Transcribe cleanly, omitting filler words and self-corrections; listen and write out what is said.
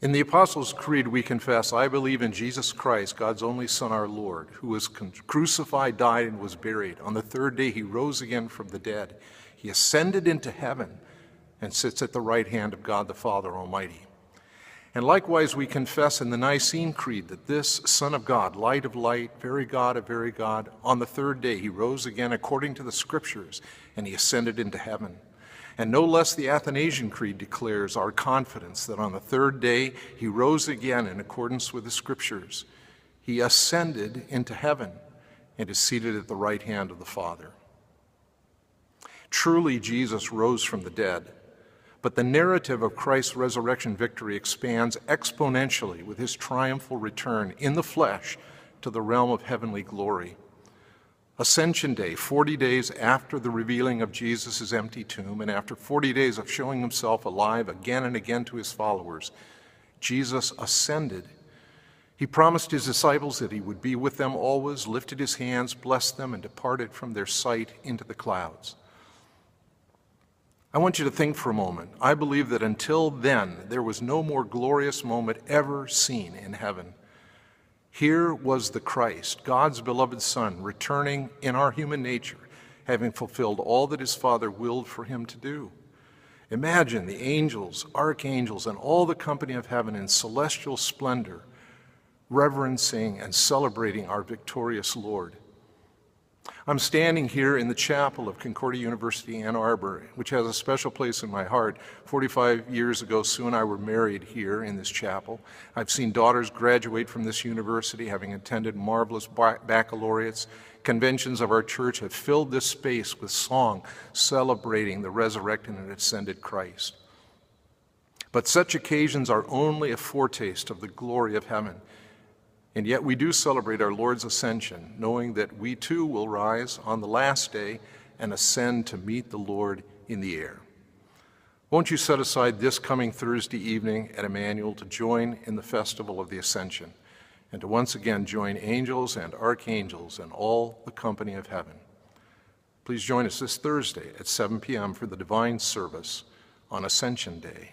In the Apostles' Creed, we confess, I believe in Jesus Christ, God's only Son, our Lord, who was crucified, died, and was buried. On the third day, he rose again from the dead. He ascended into heaven and sits at the right hand of God the Father Almighty. And likewise, we confess in the Nicene Creed that this Son of God, light of light, very God of very God, on the third day, he rose again according to the Scriptures, and he ascended into heaven. And no less the Athanasian Creed declares our confidence that on the third day he rose again in accordance with the Scriptures. He ascended into heaven and is seated at the right hand of the Father. Truly, Jesus rose from the dead, but the narrative of Christ's resurrection victory expands exponentially with his triumphal return in the flesh to the realm of heavenly glory. Ascension Day, 40 days after the revealing of Jesus' empty tomb and after 40 days of showing himself alive again and again to his followers, Jesus ascended. He promised his disciples that he would be with them always, lifted his hands, blessed them, and departed from their sight into the clouds. I want you to think for a moment. I believe that until then, there was no more glorious moment ever seen in heaven. Here was the Christ, God's beloved Son, returning in our human nature, having fulfilled all that his Father willed for him to do. Imagine the angels, archangels, and all the company of heaven in celestial splendor, reverencing and celebrating our victorious Lord. I'm standing here in the chapel of Concordia University, Ann Arbor, which has a special place in my heart. 45 years ago, Sue and I were married here in this chapel. I've seen daughters graduate from this university, having attended marvelous baccalaureates. Conventions of our church have filled this space with song celebrating the resurrected and ascended Christ. But such occasions are only a foretaste of the glory of heaven. And yet we do celebrate our Lord's ascension, knowing that we too will rise on the last day and ascend to meet the Lord in the air. Won't you set aside this coming Thursday evening at Emmanuel to join in the festival of the Ascension and to once again join angels and archangels and all the company of heaven? Please join us this Thursday at 7 p.m. for the divine service on Ascension Day.